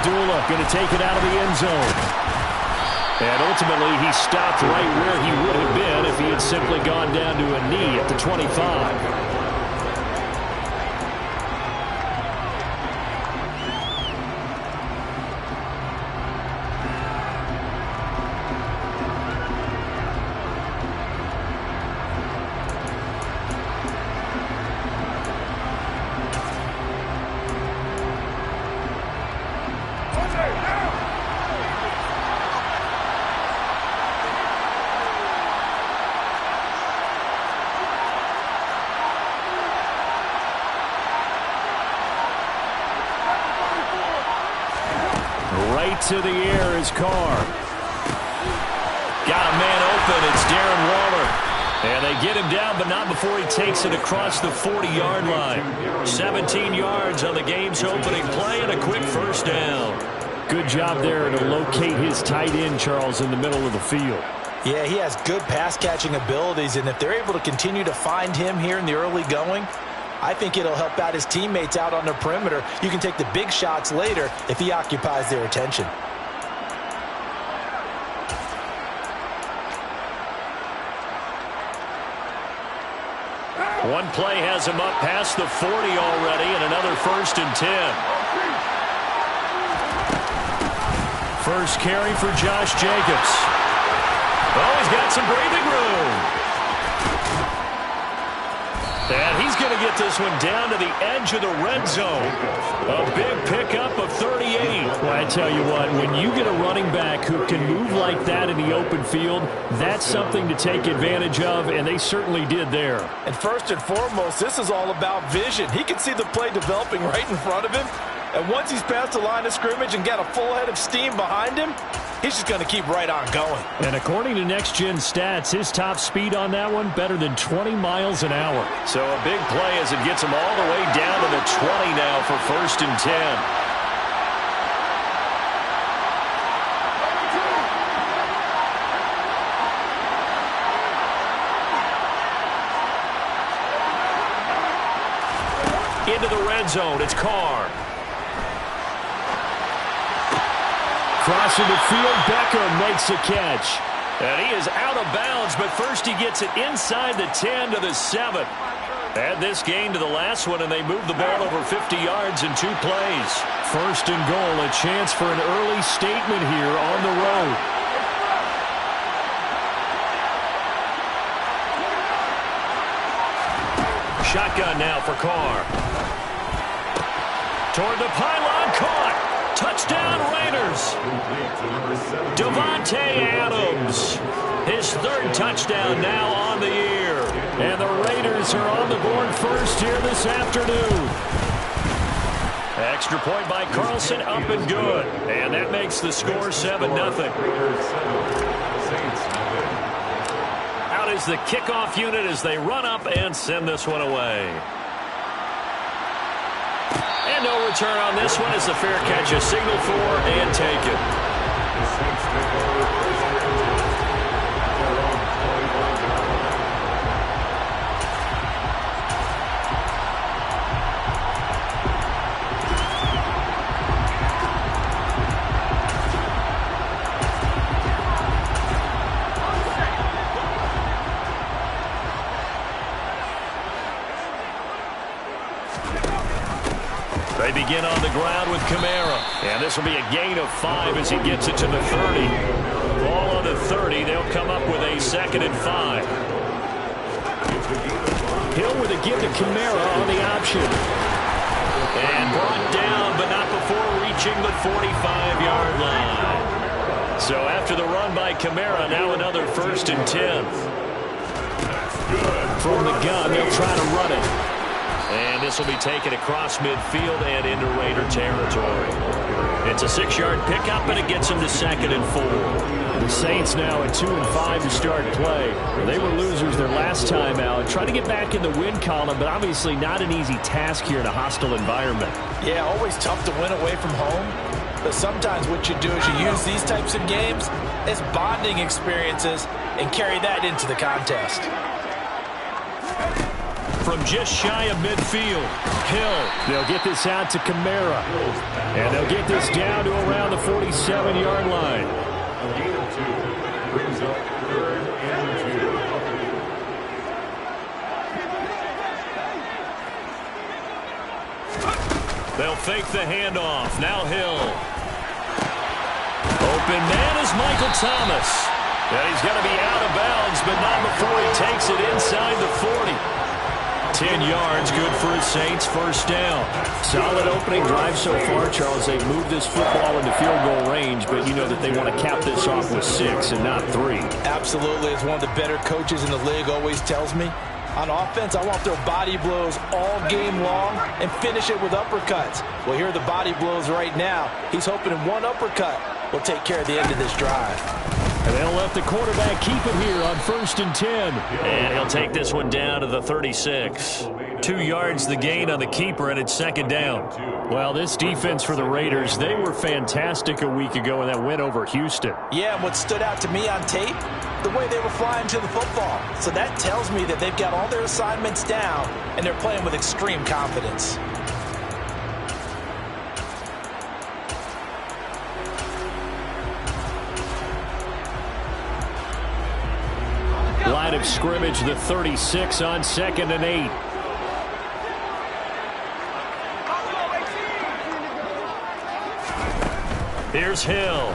Abdullah going to take it out of the end zone. And ultimately, he stopped right where he would have been if he had simply gone down to a knee at the 25. To the air is Carr. Got a man open. It's Darren Waller. And they get him down, but not before he takes it across the 40-yard line. 17 yards on the game's opening play and a quick first down. Good job there to locate his tight end, Charles, in the middle of the field. Yeah, he has good pass-catching abilities, and if they're able to continue to find him here in the early going, I think it'll help out his teammates out on the perimeter. You can take the big shots later if he occupies their attention. One play has him up past the 40 already, and another 1st and 10. First carry for Josh Jacobs. Oh, he's got some breathing room. And he's going to get this one down to the edge of the red zone. A big pickup of 38. Well, I tell you what, when you get a running back who can move like that in the open field, that's something to take advantage of, and they certainly did there. And first and foremost, this is all about vision. He can see the play developing right in front of him, and once he's past the line of scrimmage and got a full head of steam behind him, he's just going to keep right on going. And according to Next Gen Stats, his top speed on that one, better than 20 miles an hour. So a big play as it gets him all the way down to the 20 now for 1st and 10. Into the red zone, it's Carr. Crossing the field, Beckham makes a catch. And he is out of bounds, but first he gets it inside the 10 to the 7. Add this gain to the last one, and they move the ball over 50 yards in 2 plays. 1st and goal, a chance for an early statement here on the road. Shotgun now for Carr. Toward the pylon, caught. Touchdown, Raiders. Devontae Adams. His 3rd touchdown now on the year. And the Raiders are on the board first here this afternoon. Extra point by Carlson, up and good. And that makes the score 7-0. Out is the kickoff unit as they run up and send this one away. And no return on this one as the fair catch is signaled for and taken. They begin on the ground with Kamara. And this will be a gain of 5 as he gets it to the 30. Ball on the 30. They'll come up with a 2nd and 5. Hill with a give to Kamara on the option. And brought down, but not before reaching the 45-yard line. So after the run by Kamara, now another 1st and 10. From the gun, they'll try to run it. And this will be taken across midfield and into Raider territory. It's a 6-yard pickup, and it gets them to 2nd and 4. The Saints now at 2 and 5 to start play. They were losers their last time out. Trying to get back in the win column, but obviously not an easy task here in a hostile environment. Yeah, always tough to win away from home. But sometimes what you do is you use these types of games as bonding experiences and carry that into the contest. from just shy of midfield. Hill. They'll get this out to Kamara. And they'll get this down to around the 47-yard line. A gain of 2 brings up 3rd and 2. They'll fake the handoff. Now Hill. Open man is Michael Thomas. And he's going to be out of bounds, but not before he takes it inside the 40. 10 yards, good for his Saints, first down. Solid opening drive so far, Charles. They've moved this football into field goal range, but you know that they want to cap this off with 6 and not 3. Absolutely. As one of the better coaches in the league always tells me, on offense, I want their body blows all game long and finish it with uppercuts. Well, here are the body blows right now. He's hoping in one uppercut will take care of the end of this drive. And they'll let the quarterback keep it here on 1st and 10. And he'll take this one down to the 36. 2 yards the gain on the keeper, and it's 2nd down. Well, this defense for the Raiders, they were fantastic a week ago in that win over Houston. Yeah, and what stood out to me on tape, the way they were flying to the football. So that tells me that they've got all their assignments down, and they're playing with extreme confidence. Line of scrimmage, the 36 on 2nd and 8. Here's Hill.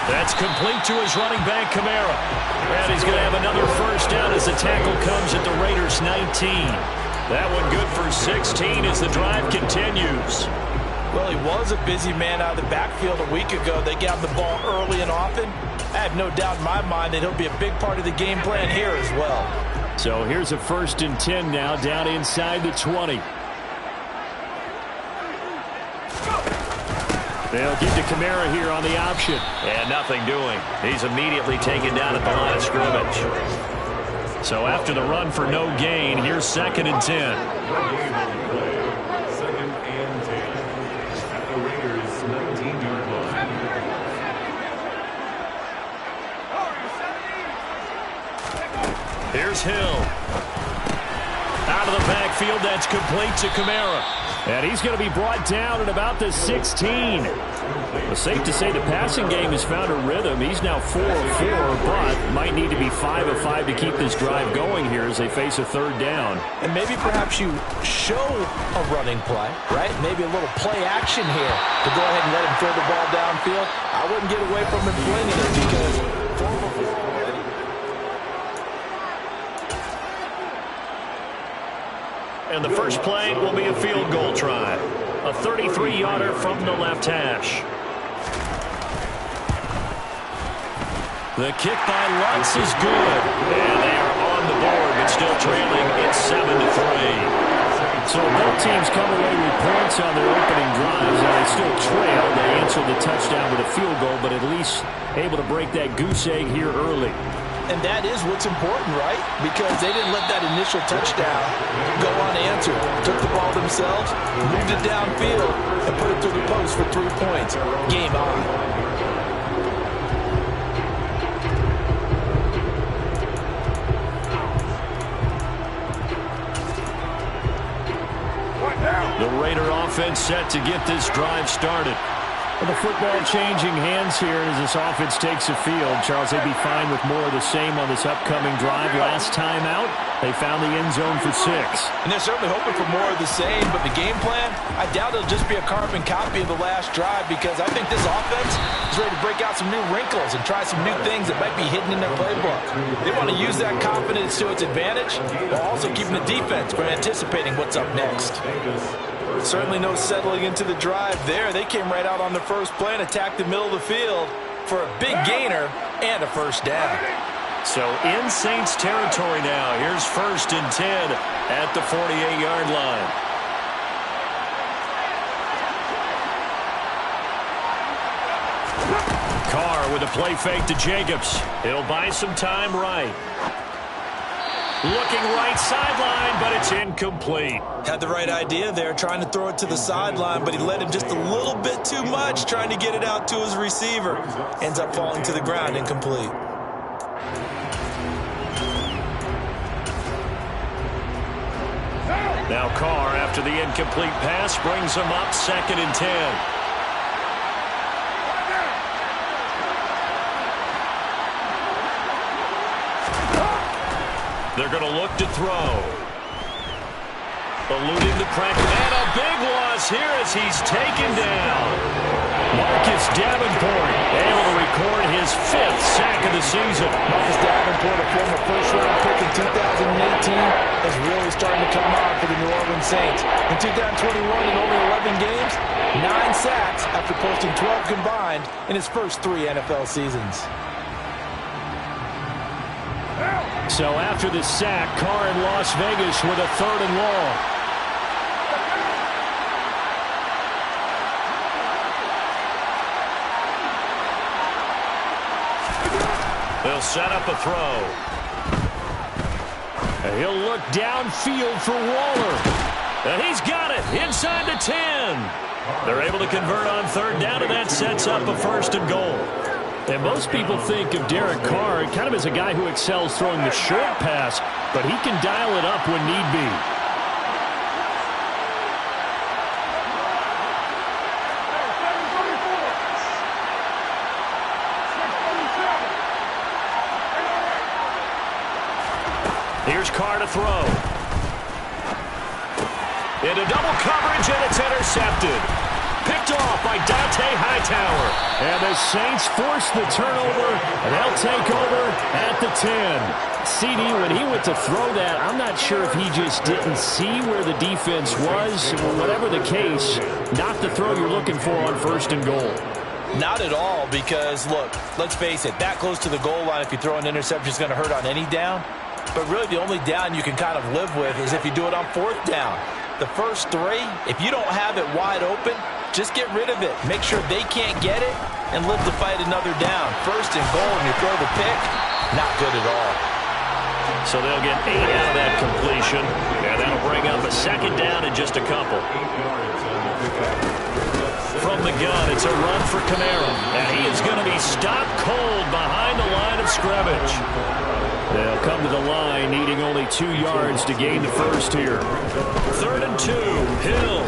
That's complete to his running back, Kamara. And he's going to have another first down as the tackle comes at the Raiders' 19. That one good for 16 as the drive continues. Well, he was a busy man out of the backfield a week ago. They got the ball early and often. I have no doubt in my mind that he'll be a big part of the game plan here as well. So here's a 1st and 10 now, down inside the 20. They'll get to Kamara here on the option. And nothing doing. He's immediately taken down at the line of scrimmage. So after the run for no gain, here's 2nd and 10. 2nd and 10 at the Raiders' 19-yard line. Here's Hill. Out of the backfield, that's complete to Kamara. And he's going to be brought down at about the 16. It's safe to say the passing game has found a rhythm. He's now 4 of 4, but might need to be 5 of 5 to keep this drive going here as they face a 3rd down. And maybe perhaps you show a running play, right? Maybe a little play action here to go ahead and let him throw the ball downfield. I wouldn't get away from him flinging it because 4 for 4 already. And the first play will be a field goal try. A 33-yarder from the left hash. The kick by Lutz is good. And they are on the board, but still trailing. It's 7-3. So both teams come away with points on their opening drives, and they still trail. They answered the touchdown with a field goal, but at least able to break that goose egg here early. And that is what's important, right? Because they didn't let that initial touchdown go unanswered. Took the ball themselves, moved it downfield, and put it through the post for 3 points. Game on. The Raider offense set to get this drive started. Well, the football changing hands here as this offense takes the field. Charles, they'd be fine with more of the same on this upcoming drive. Last time out, they found the end zone for 6. And they're certainly hoping for more of the same, but the game plan, I doubt it'll just be a carbon copy of the last drive because I think this offense is ready to break out some new wrinkles and try some new things that might be hidden in their playbook. They want to use that confidence to its advantage while also keeping the defense from anticipating what's up next. Certainly no settling into the drive there. They came right out on the first play and attacked the middle of the field for a big gainer and a first down. So in Saints territory now. Here's 1st and 10 at the 48-yard line. Carr with a play fake to Jacobs. He'll buy some time right. Looking right sideline, but it's incomplete. Had the right idea there, trying to throw it to the sideline, but he led him just a little bit too much, trying to get it out to his receiver. Ends up falling to the ground, incomplete. Now Carr, after the incomplete pass, brings him up 2nd and 10. They're going to look to throw. Eluding the pressure. And a big loss here as he's taken down. Marcus Davenport able to record his 5th sack of the season. Marcus Davenport, a former first-round pick in 2018, is really starting to come on for the New Orleans Saints. In 2021, in only 11 games, 9 sacks after posting 12 combined in his first 3 NFL seasons. So after the sack, Carr in Las Vegas with a 3rd and long. They'll set up a throw. And he'll look downfield for Waller. And he's got it inside the 10. They're able to convert on 3rd down, and that sets up a 1st and goal. And most people think of Derek Carr kind of as a guy who excels throwing the short pass, but he can dial it up when need be. Here's Carr to throw. Into double coverage, and it's intercepted. Picked off by Dante Hightower. And the Saints force the turnover, and they'll take over at the 10. CD, when he went to throw that, I'm not sure if he just didn't see where the defense was. Whatever the case, not the throw you're looking for on 1st and goal. Not at all, because, look, let's face it, that close to the goal line, if you throw an interception, is going to hurt on any down. But really, the only down you can kind of live with is if you do it on 4th down. The first 3, if you don't have it wide open, just get rid of it. Make sure they can't get it and live to fight another down. 1st and goal, and you throw the pick, not good at all. So they'll get 8 out of that completion, and that'll bring up a 2nd down in just a couple. From the gun, it's a run for Kamara, and he is going to be stopped cold behind the line of scrimmage. They'll come to the line, needing only 2 yards to gain the 1st here. 3rd and 2, Hill.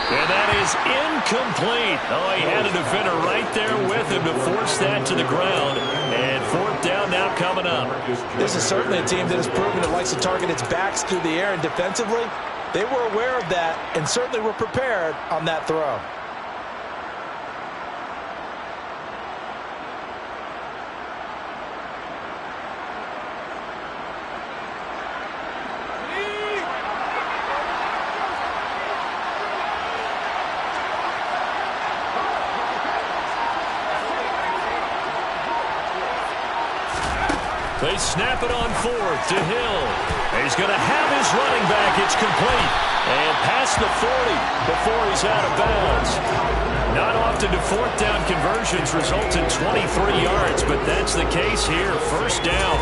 And that is incomplete. Oh, he had a defender right there with him to force that to the ground. And 4th down now coming up. This is certainly a team that has proven it likes to target its backs through the air, and defensively, they were aware of that and certainly were prepared on that throw. They snap it on 4th to Hill. He's going to have his running back. It's complete. And past the 40 before he's out of bounds. Not often do 4th down conversions result in 23 yards, but that's the case here. 1st down.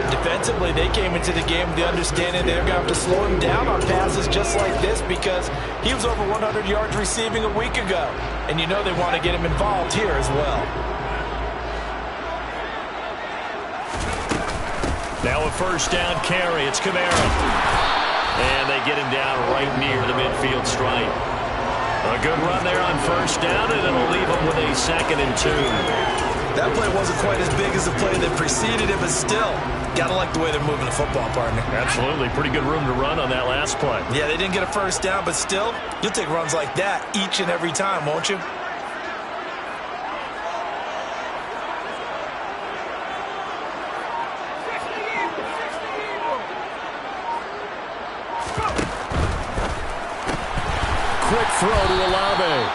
Defensively, they came into the game with the understanding they're going to have to slow him down on passes just like this because he was over 100 yards receiving a week ago. And you know they want to get him involved here as well. Now a 1st down carry. It's Kamara. And they get him down right near the midfield stripe. A good run there on 1st down, and it'll leave him with a 2nd and 2. That play wasn't quite as big as the play that preceded it, but still, gotta like the way they're moving the football, partner. Absolutely. Pretty good room to run on that last play. Yeah, they didn't get a 1st down, but still, you'll take runs like that each and every time, won't you? Quick throw to Olave.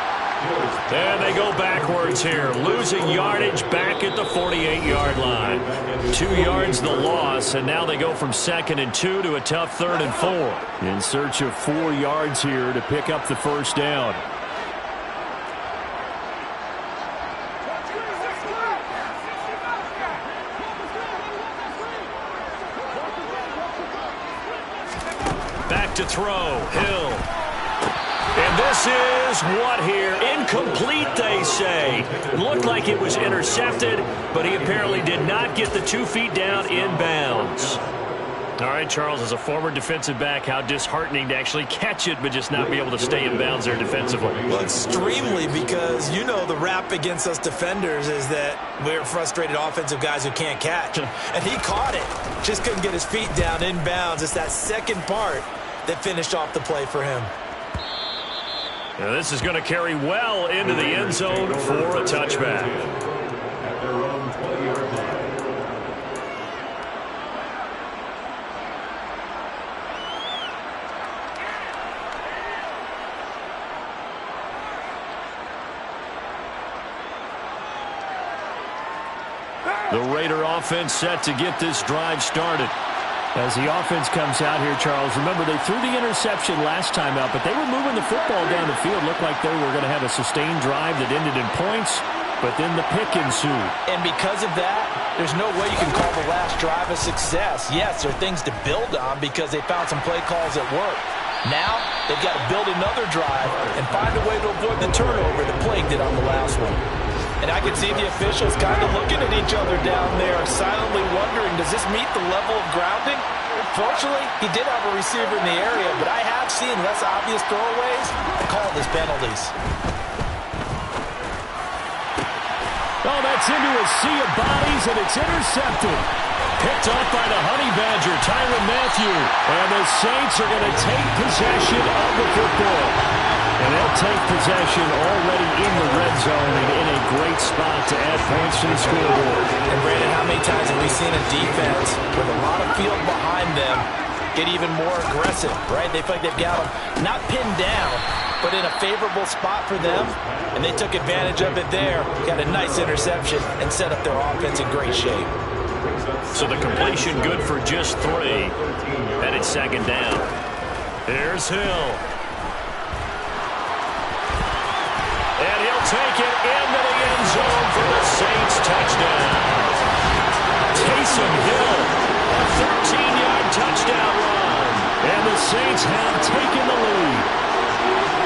And they go backwards here, losing yardage back at the 48-yard line. 2 yards the loss, and now they go from 2nd and 2 to a tough 3rd and 4. In search of 4 yards here to pick up the 1st down. Back to throw, Hill. And this is what here? Incomplete, they say. It looked like it was intercepted, but he apparently did not get the 2 feet down in bounds. All right, Charles, as a former defensive back, how disheartening to actually catch it but just not be able to stay in bounds there defensively. Well, extremely, because you know the rap against us defenders is that we're frustrated offensive guys who can't catch. And he caught it. Just couldn't get his feet down in bounds. It's that second part that finished off the play for him. Now this is going to carry well into the end zone for a touchback. At their own 20-yard line. The Raider offense set to get this drive started. As the offense comes out here, Charles, remember they threw the interception last time out, but they were moving the football down the field. Looked like they were going to have a sustained drive that ended in points, but then the pick ensued. And because of that, there's no way you can call the last drive a success. Yes, there are things to build on because they found some play calls that work. Now, they've got to build another drive and find a way to avoid the turnover that plagued it on the last one. And I can see the officials kind of looking at each other down there, silently wondering, does this meet the level of grounding? Fortunately, he did have a receiver in the area, but I have seen less obvious throwaways and called as penalties. Oh, that's into a sea of bodies, and it's intercepted. Picked off by the Honey Badger, Tyrann Mathieu. And the Saints are going to take possession of the football. And they'll take possession already in the red zone and in a great spot to add points to the scoreboard. And Brandon, how many times have we seen a defense with a lot of field behind them get even more aggressive, right? They feel like they've got them not pinned down, but in a favorable spot for them, and they took advantage of it there. Got a nice interception and set up their offense in great shape. So the completion good for just 3, and it's second down. Here's Hill. And he'll take it into the end zone for the Saints touchdown. Taysom Hill, a 13-yard touchdown run. And the Saints have taken the lead.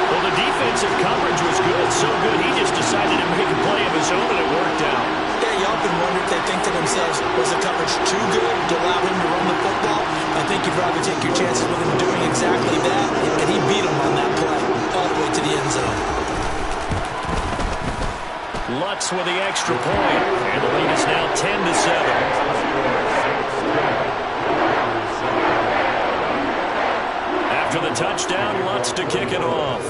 Well, the defensive coverage was good, so good he just decided to make a play of his own, and it worked out. Yeah, you often wonder if they think to themselves, was the coverage too good to allow him to run the football? I think you'd rather take your chances with him doing exactly that, and he beat him on that play all the way to the end zone. Lutz with the extra point, and the lead is now 10-7. After the touchdown, Lutz to kick it off.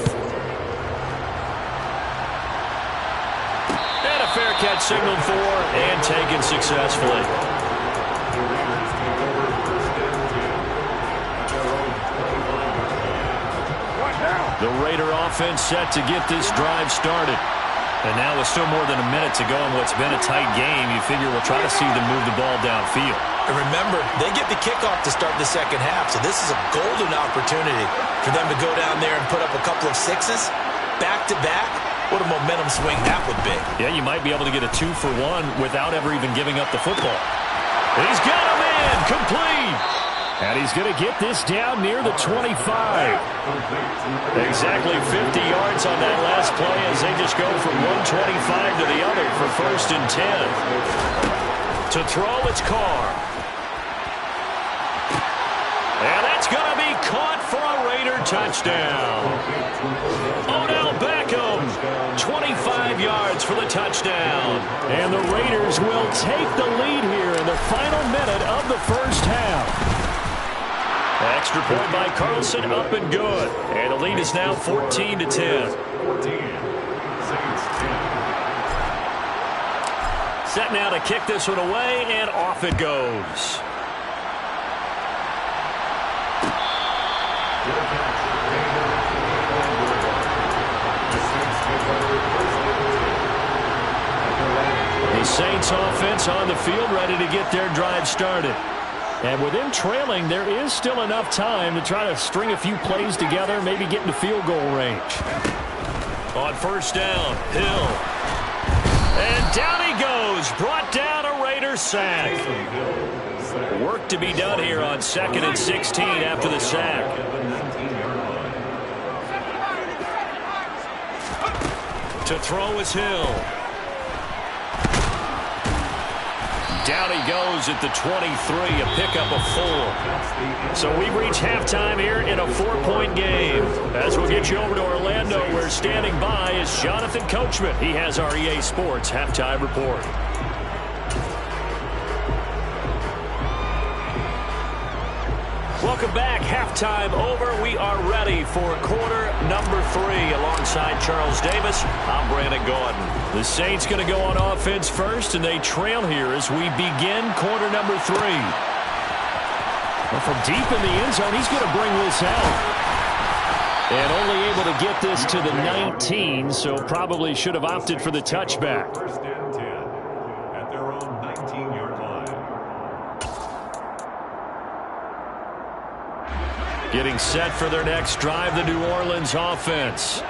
And a fair catch signaled for and taken successfully. The Raider offense set to get this drive started. And now with still more than a minute to go in what's been a tight game, you figure we'll try to see them move the ball downfield. And remember, they get the kickoff to start the second half, so this is a golden opportunity for them to go down there and put up a couple of sixes back-to-back. What a momentum swing that would be. Yeah, you might be able to get a 2-for-1 without ever even giving up the football. He's got him in, complete. And he's going to get this down near the 25. Exactly 50 yards on that last play as they just go from 125 to the other for 1st and 10. To throw, it's Carr. And that's going to be caught for a Raider touchdown. Odell Beckham, 25 yards for the touchdown. And the Raiders will take the lead here in the final minute of the first half. Extra point by Carlson, up and good. And the lead is now 14-10. 14. Saints 10. Set now to kick this one away, and off it goes. The Saints offense on the field ready to get their drive started. And with them trailing, there is still enough time to try to string a few plays together, maybe get into field goal range. On 1st down, Hill. And down he goes, brought down a Raider sack. Work to be done here on 2nd and 16 after the sack. To throw is Hill. Down he goes at the 23, a pickup of 4. So we've reached halftime here in a 4-point game. As we'll get you over to Orlando, where standing by is Jonathan Coachman. He has our EA Sports halftime report. Welcome back. Halftime over. We are ready for quarter number 3. Alongside Charles Davis, I'm Brandon Gordon. The Saints going to go on offense first, and they trail here as we begin quarter number 3. Well, from deep in the end zone, he's going to bring this out. And only able to get this to the 19, so probably should have opted for the touchback. First and 10 at their own 19-yard line. Getting set for their next drive, the New Orleans offense.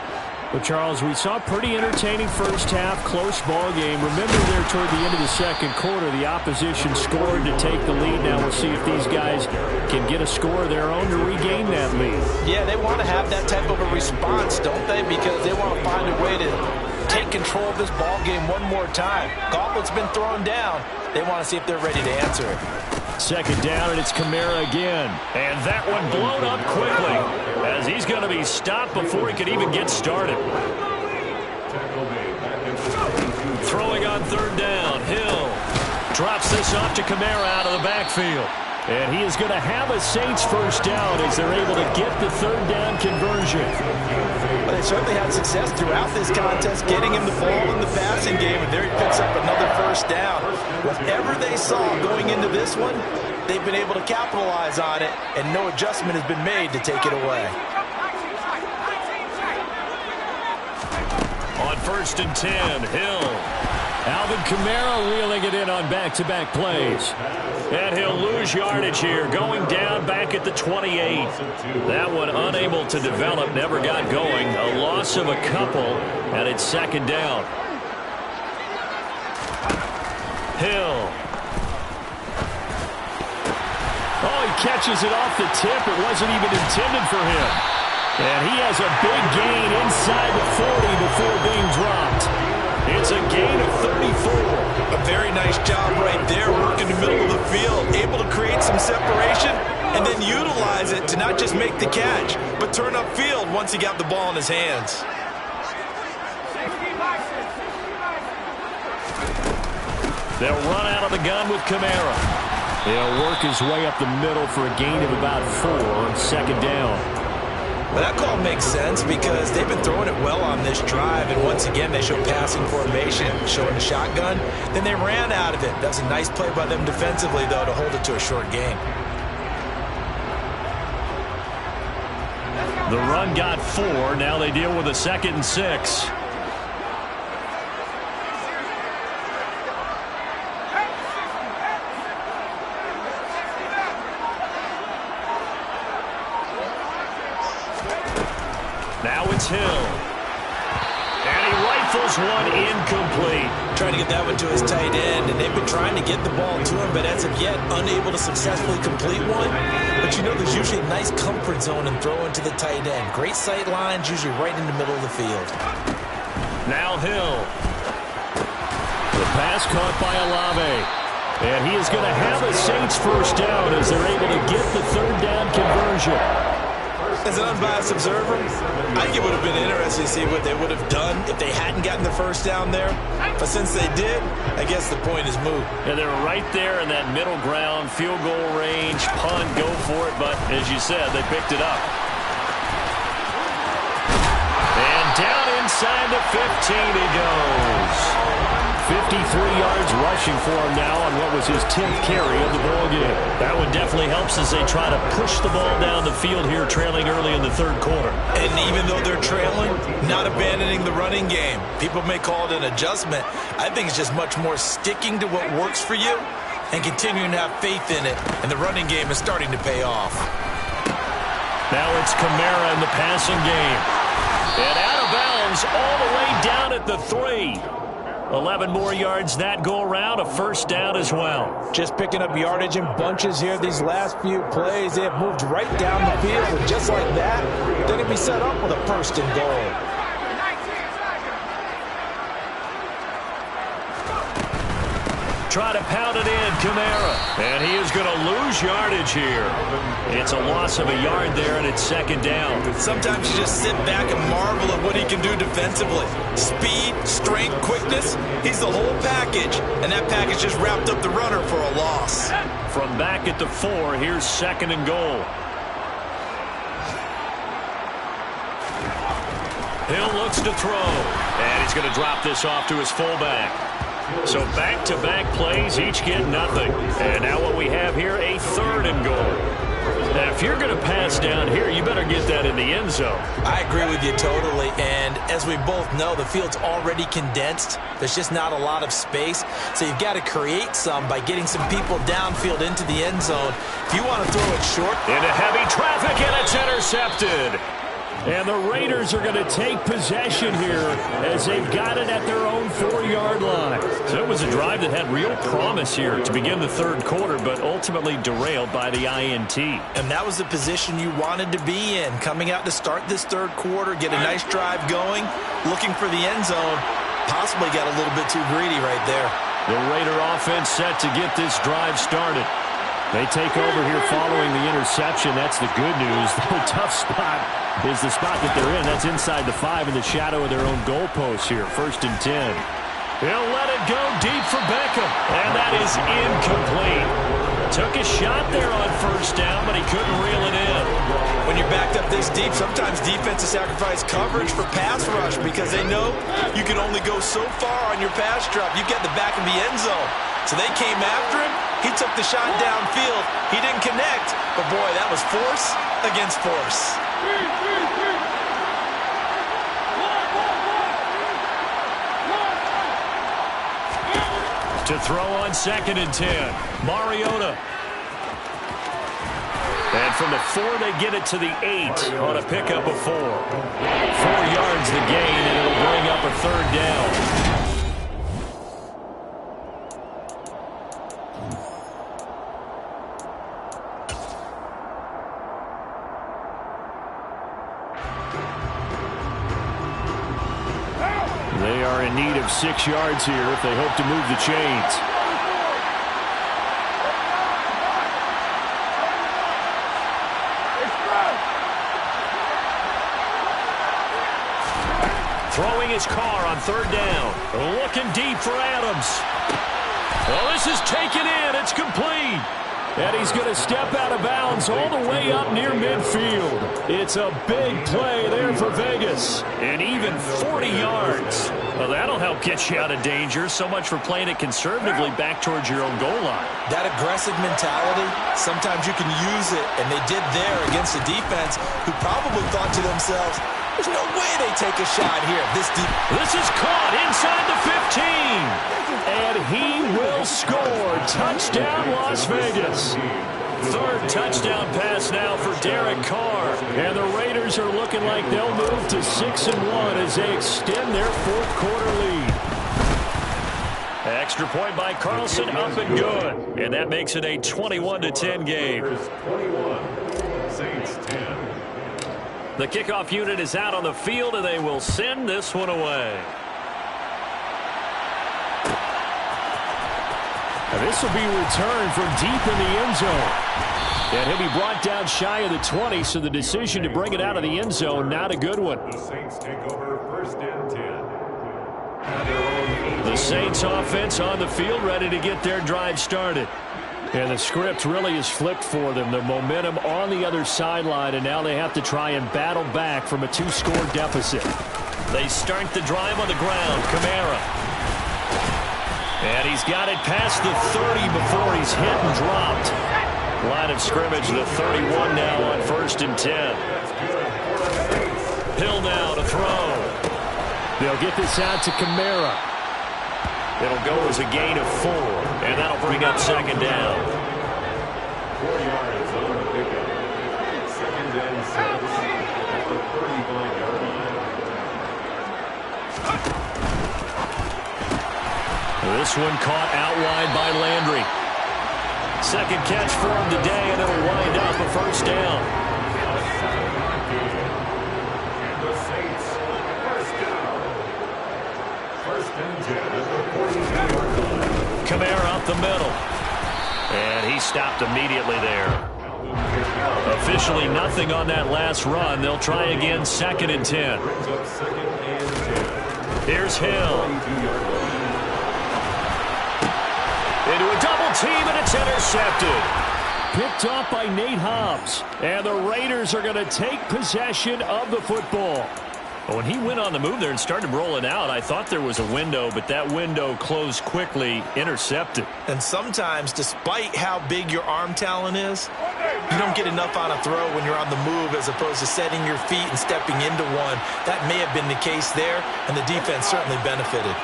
But, Charles, we saw a pretty entertaining first half, close ball game. Remember there toward the end of the second quarter, the opposition scored to take the lead. Now we'll see if these guys can get a score of their own to regain that lead. Yeah, they want to have that type of a response, don't they? Because they want to find a way to take control of this ball game one more time. Gauntlet's been thrown down. They want to see if they're ready to answer it. Second down, and it's Kamara again. And that one blown up quickly as he's going to be stopped before he could even get started. Throwing on third down, Hill drops this off to Kamara out of the backfield. And he is going to have a Saints first down as they're able to get the third down conversion. Well, they certainly had success throughout this contest, getting him the ball in the passing game, and there he picks up another first down. Whatever they saw going into this one, they've been able to capitalize on it, and no adjustment has been made to take it away. On first and 10, Hill. Alvin Kamara wheeling it in on back-to-back plays. And he'll lose yardage here, going down back at the 28. That one unable to develop, never got going. A loss of a couple, and it's second down. Hill. Oh, he catches it off the tip. It wasn't even intended for him. And he has a big gain inside the 40 before being dropped. It's a gain of 34. A very nice job right there, working the middle of the field, able to create some separation and then utilize it to not just make the catch, but turn upfield once he got the ball in his hands. They'll run out of the gun with Kamara. He'll work his way up the middle for a gain of about 4 on second down. Well, that call makes sense because they've been throwing it well on this drive, and once again they show passing formation, showing the shotgun. Then they ran out of it. That was a nice play by them defensively, though, to hold it to a short gain. The run got 4. Now they deal with a 2nd and 6. Now it's Hill. And he rifles one incomplete. Trying to get that one to his tight end, and they've been trying to get the ball to him, but as of yet, unable to successfully complete one. But you know, there's usually a nice comfort zone in throwing to the tight end. Great sight lines, usually right in the middle of the field. Now Hill. The pass caught by Olave. And he is going to have a Saints first down as they're able to get the third down conversion. As an unbiased observer, I think it would have been interesting to see what they would have done if they hadn't gotten the first down there. But since they did, I guess the point is moot. And they're right there in that middle ground, field goal range, punt, go for it. But as you said, they picked it up. And down inside the 15 he goes. 53 yards rushing for him now on what was his 10th carry of the ballgame. That one definitely helps as they try to push the ball down the field here, trailing early in the third quarter. And even though they're trailing, not abandoning the running game. People may call it an adjustment. I think it's just much more sticking to what works for you and continuing to have faith in it. And the running game is starting to pay off. Now it's Kamara in the passing game. And out of bounds all the way down at the 3. 11 more yards that go around, a first down as well. Just picking up yardage in bunches here these last few plays. They have moved right down the field, and just like that, they're going to be set up with a first and goal. try to pound it in. Kamara. And he is going to lose yardage here. It's a loss of a yard there, and it's second down. Sometimes you just sit back and marvel at what he can do defensively. Speed, strength, quickness. He's the whole package. And that package just wrapped up the runner for a loss. From back at the 4, here's second and goal. Hill looks to throw. And he's going to drop this off to his fullback. So back-to-back plays, each get nothing. And now what we have here, a third and goal. Now, if you're going to pass down here, you better get that in the end zone. I agree with you totally. And as we both know, the field's already condensed. There's just not a lot of space. So you've got to create some by getting some people downfield into the end zone. If you want to throw it short. Into heavy traffic, and it's intercepted. And the Raiders are going to take possession here as they've got it at their own 4-yard line. So it was a drive that had real promise here to begin the third quarter, but ultimately derailed by the INT. And that was the position you wanted to be in. Coming out to start this third quarter, get a nice drive going, looking for the end zone. Possibly got a little bit too greedy right there. The Raider offense set to get this drive started. They take over here following the interception. That's the good news. The tough spot is the spot that they're in. That's inside the 5 in the shadow of their own goalpost here. 1st and 10. He'll let it go deep for Beckham. And that is incomplete. Took a shot there on 1st down, but he couldn't reel it in. When you're backed up this deep, sometimes defenses sacrifice coverage for pass rush because they know you can only go so far on your pass drop. You get the back of the end zone. So they came after him. He took the shot downfield. He didn't connect. But, boy, that was force against force. To throw on 2nd and 10. Mariota. And from the 4, they get it to the 8 on a pickup of 4. 4 yards the gain, and it'll bring up a 3rd down. They are in need of 6 yards here if they hope to move the chains. Throwing his car on 3rd down. Looking deep for Adams. Well, this is taken in. It's complete. And he's going to step out of bounds all the way up near midfield. It's a big play there for Vegas. And even 40 yards. Well, that'll help get you out of danger. So much for playing it conservatively back towards your own goal line. That aggressive mentality, sometimes you can use it, and they did there against a defense who probably thought to themselves, there's no way they take a shot here. This is caught inside the 15. And he will score. Touchdown, Las Vegas. 3rd touchdown pass now for Derek Carr. And the Raiders are looking like they'll move to 6-1 as they extend their 4th quarter lead. Extra point by Carlson, up and good. And that makes it a 21-10 game. 21, Saints 10. The kickoff unit is out on the field, and they will send this one away. And this will be returned from deep in the end zone. And he'll be brought down shy of the 20, so the decision to bring it out of the end zone, not a good one. The Saints take over 1st and 10. The Saints offense on the field, ready to get their drive started. And the script really is flipped for them. The momentum on the other sideline, and now they have to try and battle back from a 2-score deficit. They start the drive on the ground. Kamara. And he's got it past the 30 before he's hit and dropped. Line of scrimmage, the 31 now on 1st and 10. Hill now to throw. They'll get this out to Kamara. It'll go as a gain of 4, and that'll bring up 2nd down. 4 yards on the pickup. 2nd and 6 at the 35-yard line. This one caught out wide by Landry. 2nd catch for him today, and it'll wind up a 1st down. And the Saints, 1st down. 1st Kamara up the middle. And he stopped immediately there. Officially nothing on that last run. They'll try again, 2nd and 10. Here's Hill. Into a double team, and it's intercepted. Picked off by Nate Hobbs. And the Raiders are going to take possession of the football. When he went on the move there and started rolling out, I thought there was a window, but that window closed quickly, intercepted. And sometimes, despite how big your arm talent is, you don't get enough on a throw when you're on the move as opposed to setting your feet and stepping into one. That may have been the case there, and the defense certainly benefited.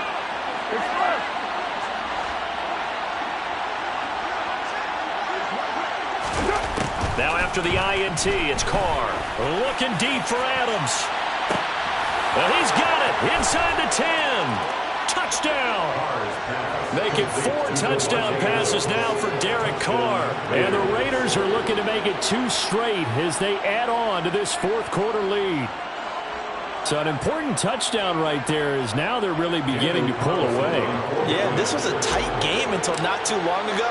Now after the INT, it's Carr. Looking deep for Adams. Well, he's got it inside the 10. Touchdown. Making 4 touchdown passes now for Derek Carr. And the Raiders are looking to make it 2 straight as they add on to this 4th quarter lead. So an important touchdown right there is now they're really beginning to pull away. Yeah, this was a tight game until not too long ago.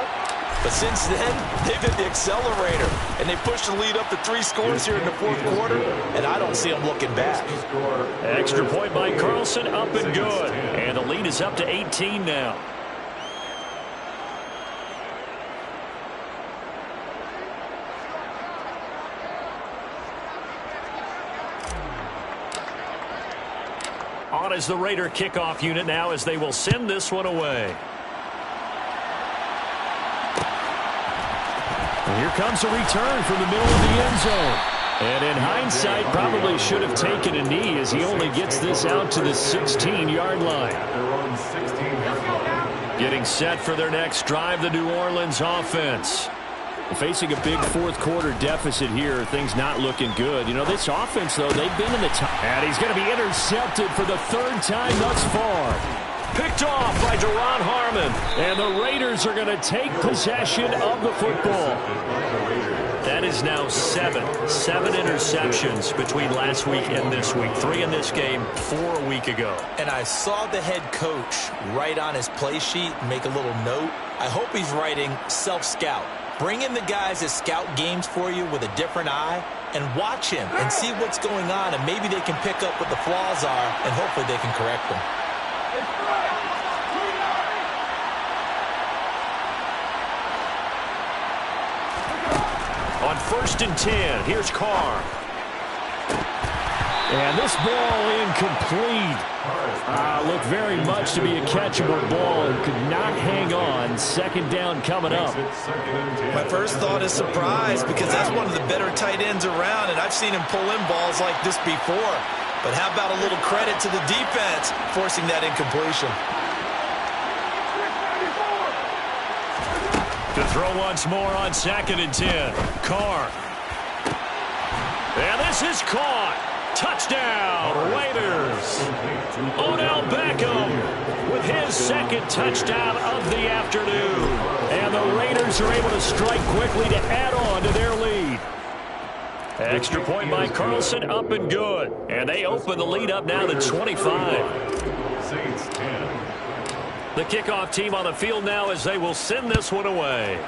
But since then, they've hit the accelerator, and they pushed the lead up to 3 scores here in the 4th quarter, and I don't see them looking back. Extra point by Carlson, up and good. And the lead is up to 18 now. On is the Raider kickoff unit now as they will send this one away. Here comes a return from the middle of the end zone. And in hindsight, probably should have taken a knee as he only gets this out to the 16-yard line. Getting set for their next drive, the New Orleans offense. Facing a big 4th quarter deficit here, things not looking good. You know, this offense, though, they've been in the top. And he's going to be intercepted for the 3rd time thus far. Picked off by Deron Harmon. And the Raiders are going to take possession of the football. That is now 7 interceptions between last week and this week. 3 in this game, 4 a week ago. And I saw the head coach write on his play sheet, make a little note. I hope he's writing self-scout. Bring in the guys that scout games for you with a different eye and watch him and see what's going on, and maybe they can pick up what the flaws are, and hopefully they can correct them. On 1st and 10, here's Carr. And this ball incomplete. Looked very much to be a catchable ball and could not hang on. 2nd down coming up. My first thought is surprise because that's one of the better tight ends around, and I've seen him pull in balls like this before. But how about a little credit to the defense forcing that incompletion? To throw once more on 2nd and 10. Carr. And this is caught. Touchdown, Raiders. Odell Beckham with his 2nd touchdown of the afternoon. And the Raiders are able to strike quickly to add on to their lead. Extra point by Carlson, up and good. And they open the lead up now to 25. Saints 10. The kickoff team on the field now as they will send this one away.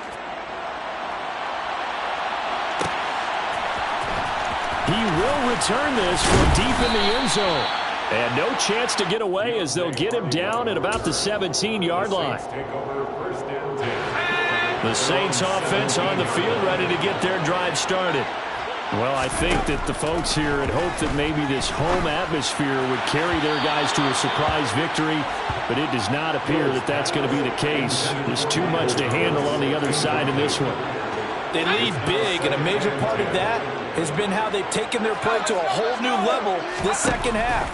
He will return this from deep in the end zone. And no chance to get away as they'll get him down at about the 17-yard line. The Saints offense on the field ready to get their drive started. Well, I think that the folks here had hoped that maybe this home atmosphere would carry their guys to a surprise victory, but it does not appear that that's going to be the case. There's too much to handle on the other side in this one. They lead big, and a major part of that has been how they've taken their play to a whole new level this 2nd half.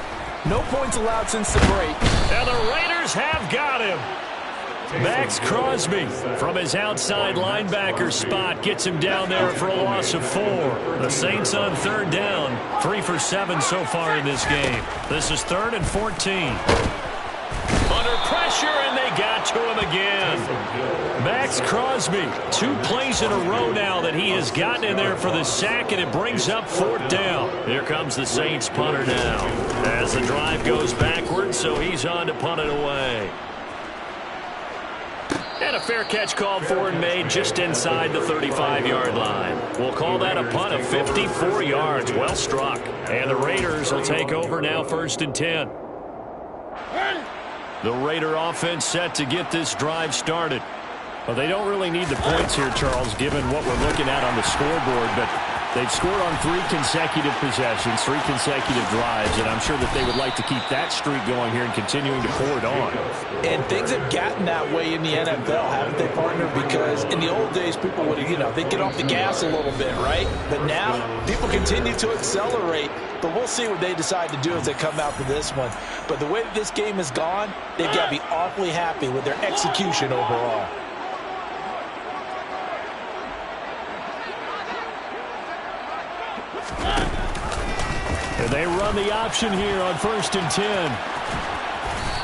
No points allowed since the break. And the Raiders have got him. Max Crosby from his outside linebacker spot gets him down there for a loss of 4. The Saints on 3rd down, 3 for 7 so far in this game. This is 3rd and 14. A under pressure, and they got to him again. Max Crosby, 2 plays in a row now that he has gotten in there for the sack, and it brings up 4th down. Here comes the Saints punter now as the drive goes backwards, so he's on to punt it away. And a fair catch called for and made just inside the 35-yard line. We'll call that a punt of 54 yards. Well struck. And the Raiders will take over now, 1st and 10. The Raider offense set to get this drive started. Well, they don't really need the points here, Charles, given what we're looking at on the scoreboard, but they've scored on 3 consecutive possessions, 3 consecutive drives, and I'm sure that they would like to keep that streak going here and continuing to pour it on. And things have gotten that way in the NFL, haven't they, partner? Because in the old days, people would, they'd get off the gas a little bit, right? But now, people continue to accelerate. But we'll see what they decide to do as they come out for this one. But the way that this game has gone, they've got to be awfully happy with their execution overall. And they run the option here on 1st and 10.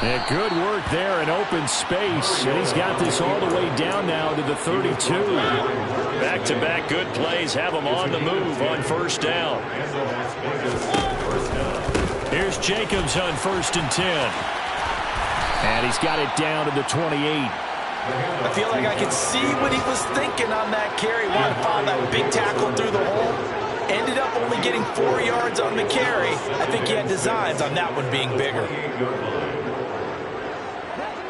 And good work there in open space. And he's got this all the way down now to the 32. Back-to-back good plays have him on the move on 1st down. Here's Jacobs on 1st and 10. And he's got it down to the 28. I feel like I could see what he was thinking on that carry. Wanted to find that big tackle through the hole. Ended up only getting 4 yards on the carry. I think he had designs on that one being bigger.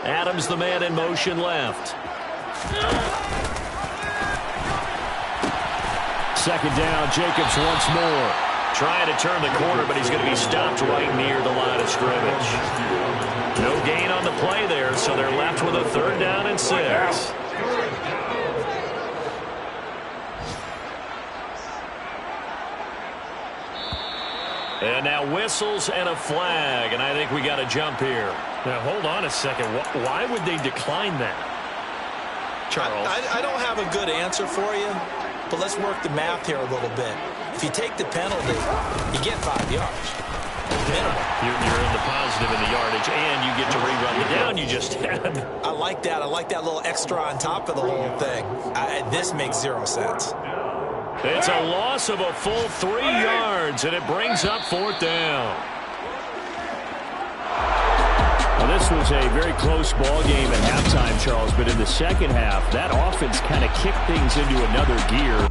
Adams, the man in motion left. 2nd down, Jacobs once more. Trying to turn the corner, but he's going to be stopped right near the line of scrimmage. No gain on the play there, so they're left with a 3rd down and 6. And now whistles and a flag, and I think we got a jump here. Now, hold on a second. Why would they decline that? Charles? I don't have a good answer for you, but let's work the math here a little bit. If you take the penalty, you get 5 yards. Minimum. You're in the positive in the yardage, and you get to rerun the down you just had. I like that. I like that little extra on top of the whole thing. This makes 0 sense. It's a loss of a full 3 yards, and it brings up 4th down. Well, this was a very close ball game at halftime, Charles, but in the second half, that offense kind of kicked things into another gear.